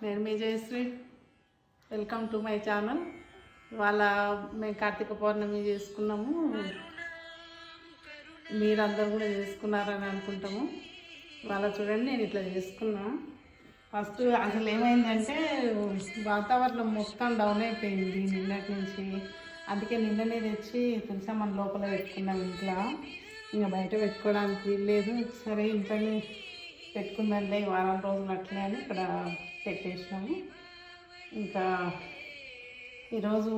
నేను మీ Jayashree. Welcome to my channel. ఇవాళ మేము కార్తీక పౌర్ణమి చేసుకున్నాము. మీరందరూ కూడా చేసుకున్నారని అనుకుంటాము. ఇవాళ చూడండి, నేను ఇట్లా చేసుకున్నా. ఫస్ట్ అసలు ఏమైందంటే వాతావరణం మొత్తం డౌన్ అయిపోయింది నిన్నటి నుంచి. అందుకే నిన్ననే తెచ్చి తెలుసా మన లోపల పెట్టుకున్నాం ఇంట్లో. ఇంకా బయట పెట్టుకోవడానికి వీల్లేదు. సరే ఇంట్లోనే పెట్టుకుందండి వారం రోజులు అట్లే అని ఇక్కడ పెట్టేసినాము. ఇంకా ఈరోజు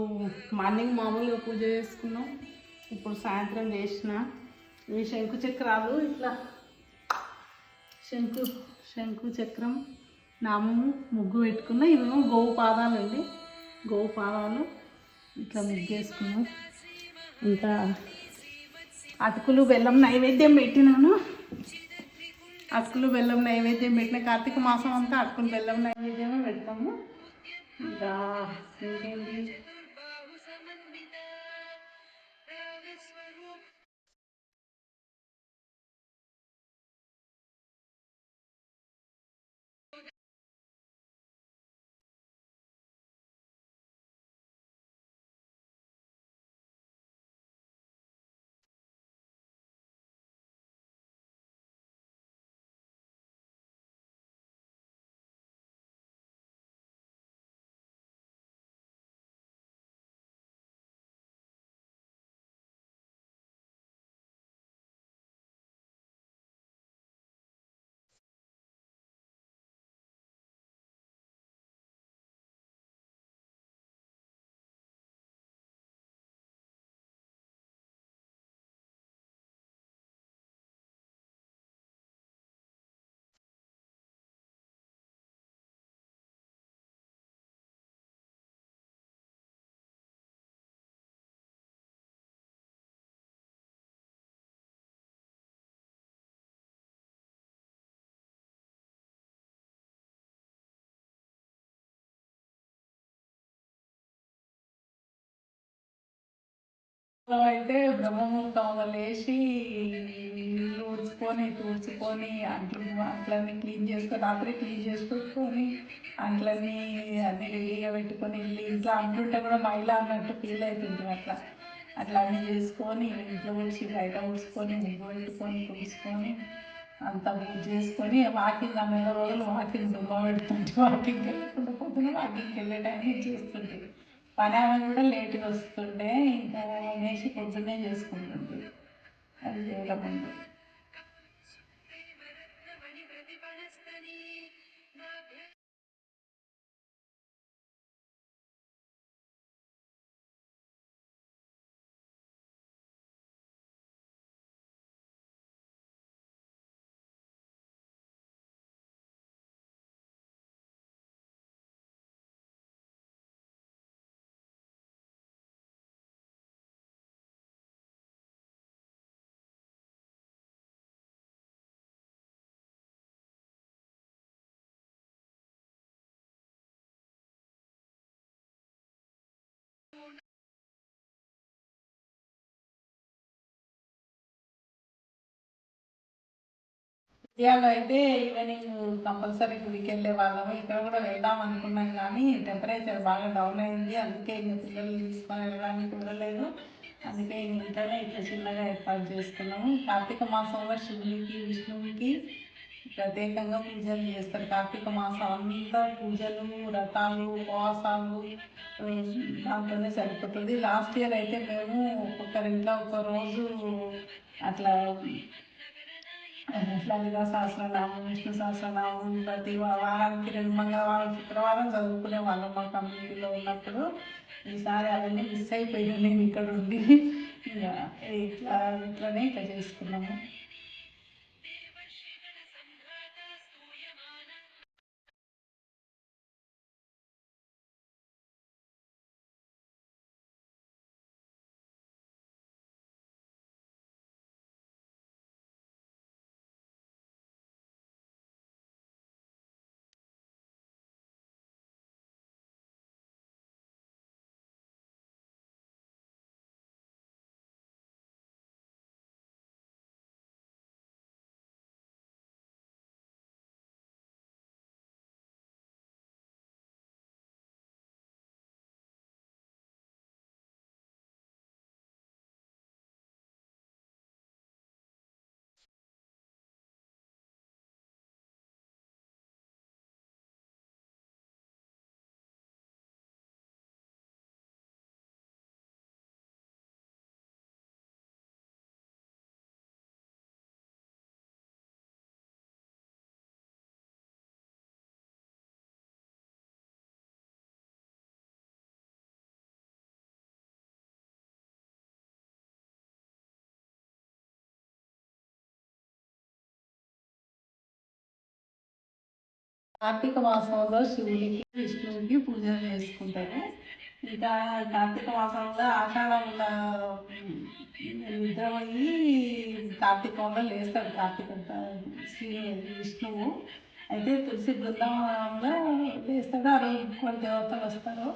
మార్నింగ్ మామూలుగా పూజ చేసుకున్నాం. ఇప్పుడు సాయంత్రం చేసిన ఈ శంకు చక్రాలు ఇట్లా శంకు చక్రం నామము ముగ్గు పెట్టుకున్నా. ఇవేమో గోవు పాదాలు అండి, గోవు పాదాలు ఇట్లా ముగ్గేసుకున్నాం. ఇంకా అటుకులు బెల్లం నైవేద్యం పెట్టినాను. అటుకులు బెల్లం నైవేద్యం పెట్టిన కార్తీక మాసం అంతా అటుకులు బెల్లం నైవేద్యమే పెడతాము. ఇంకా ఇంకేంటి అయితే బ్రహ్మముహూర్తంలో లేచి ఇల్లు తుడుచుకొని అంట్లన్నీ క్లీన్ చేసుకొని రాత్రి క్లీన్ చేసుకొని అంట్లన్నీ అన్ని రెడీగా పెట్టుకొని ఇంట్లో అంటుంటే కూడా మైల అన్నట్టు ఫీల్ అవుతుంది. అట్లా అన్నీ చేసుకొని ఇంట్లో ఊడ్చి బయట ఊడ్చుకొని ముగ్గు పెట్టుకొని తుడుచుకొని అంతా పూజ చేసుకొని వాకింగ్ 4 రోజులు వాకింగ్ దుమ్మ పెడుతుంటే వాకింగ్కి వెళ్ళకుండా పొద్దున వాకింగ్కి వెళ్ళే టైం చేస్తుంటే పని ఆమె కూడా లేట్గా వస్తుండే. ఇంకా అనేసి పొద్దున్నే చేసుకుంటుంది అది చేయడం ముందు. ఇండియాలో అయితే ఈవినింగ్ కంపల్సరీ గుడికి వెళ్ళే వాళ్ళము. ఇక్కడ కూడా వెళ్దాం అనుకున్నాం కానీ టెంపరేచర్ బాగా డౌన్ అయింది. అందుకే ఇంకా పిల్లలు తీసుకొని వెళ్ళడానికి కుదరలేదు. అందుకే ఇంట్లోనే ఇట్లా చిన్నగా ఏర్పాటు చేసుకున్నాము. కార్తీక మాసంలో శివునికి విష్ణువుకి ప్రత్యేకంగా పూజలు చేస్తారు. కార్తీక మాసం అంతా పూజలు వ్రతాలు ఉపవాసాలు దాంతోనే సరిపోతుంది. లాస్ట్ ఇయర్ అయితే మేము ఒక్కొక్కరింట్లో ఒక రోజు అట్లా లలిత సహస్రనామం విష్ణు సహస్రనామం ప్రతి వారానికి 2 మంగళవారం శుక్రవారం చదువుకునే వాళ్ళం మా కమ్యూనిటీలో ఉన్నప్పుడు. ఈసారి అవన్నీ మిస్ అయిపోయినా నేను ఇక్కడ ఉండి ఇట్లానే ఇట్లా చేసుకున్నాము. కార్తీక మాసంలో శివుడికి విష్ణువుకి పూజలు చేసుకుంటారు. ఇంకా కార్తీక మాసంలో ఆషాఢంలో నిద్రపోయి కార్తీకంలో లేస్తాడు శ్రీ విష్ణువు. అయితే తులసి బృందావనంలో లేస్తాడు. ఆ రోజు కొన్ని దేవతలు వస్తారు.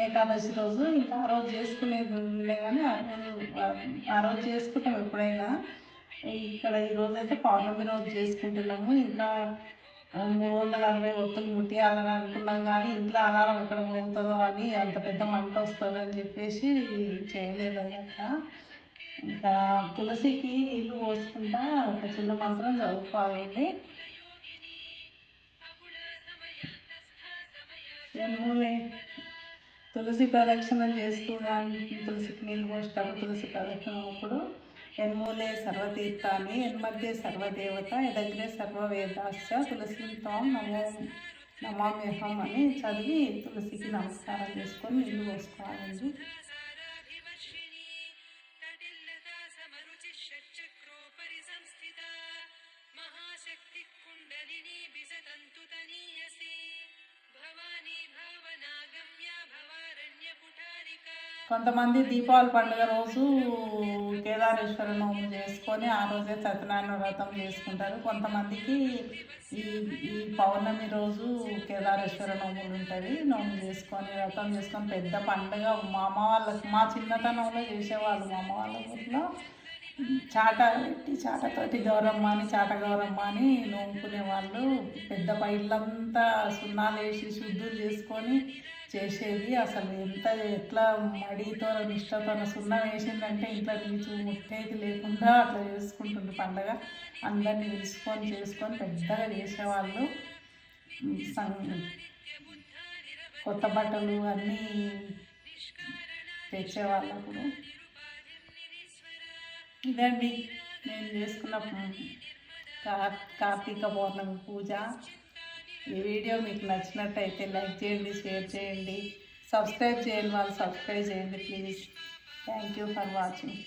ఏకాదశి రోజు ఇంకా ఆ రోజు చేసుకునేది ఉండే కానీ ఆ రోజు చేసుకుంటాం ఎప్పుడైనా. ఇక్కడ ఈరోజు అయితే పౌర్ణమి రోజు చేసుకుంటున్నాము. ఇంకా 360 ఒత్తులు ముట్టియాలని అనుకున్నాం కానీ ఇంట్లో ఆహారం ఎక్కడ పోతుందో అని అంత పెద్ద మంట వస్తుందని చెప్పేసి చేయలేదు అన్నమాట. ఇంకా తులసికి నీళ్ళు పోసుకుంటా ఒక చిన్న మంత్రం చదువుకోవాలండి. తులసి ప్రదక్షిణ చేసుకోవడానికి తులసికి నీళ్ళు పోసేటప్పుడు తులసి ప్రదక్షిణ అప్పుడు యన్మూలే సర్వతీర్థాన్ని యన్మధ్యే సర్వదేవత యదగ్రే సర్వవేదాశ్చ తులసిం త్వం నమామ్యహం అని చదివి తులసికి నమస్కారం చేసుకొని నీళ్ళు పోసుకోవాలండి. కొంతమంది దీపావళి పండుగ రోజు కేదారేశ్వర నోము చేసుకొని ఆ రోజే సత్యనారాయణ వ్రతం చేసుకుంటారు. కొంతమందికి ఈ ఈ పౌర్ణమి రోజు కేదారేశ్వర నోములు ఉంటుంది. నోము చేసుకొని వ్రతం చేసుకొని పెద్ద పండుగ మా అమ్మ వాళ్ళకి మా చిన్నతనంలో చేసేవాళ్ళు. మా అమ్మ వాళ్ళ ఊరిలో చాట పెట్టి చాటతోటి చాట గౌరమ్మ అని నోముకునే వాళ్ళు. పెద్ద పైళ్ళంతా సున్నాలు వేసి శుద్ధులు చేసుకొని చేసేది. అసలు ఎట్లా మడితో నిష్టతో సున్నం వేసిందంటే ఇంట్లో నీచు ముట్టేది లేకుండా అట్లా చేసుకుంటుండే పండగ. అందరినీ పిలుచుకొని చేసుకొని పెద్దగా చేసేవాళ్ళు. కొత్త బట్టలు అన్నీ తెచ్చేవాళ్ళు అప్పుడు. ఇదండి నేను చేసుకున్న కార్తీక పౌర్ణమి పూజ. ఈ వీడియో మీకు నచ్చినట్టయితే లైక్ చేయండి, షేర్ చేయండి, సబ్స్క్రైబ్ చేయండి. వాళ్ళు సబ్స్క్రైబ్ చేయండి please. Thank you for watching.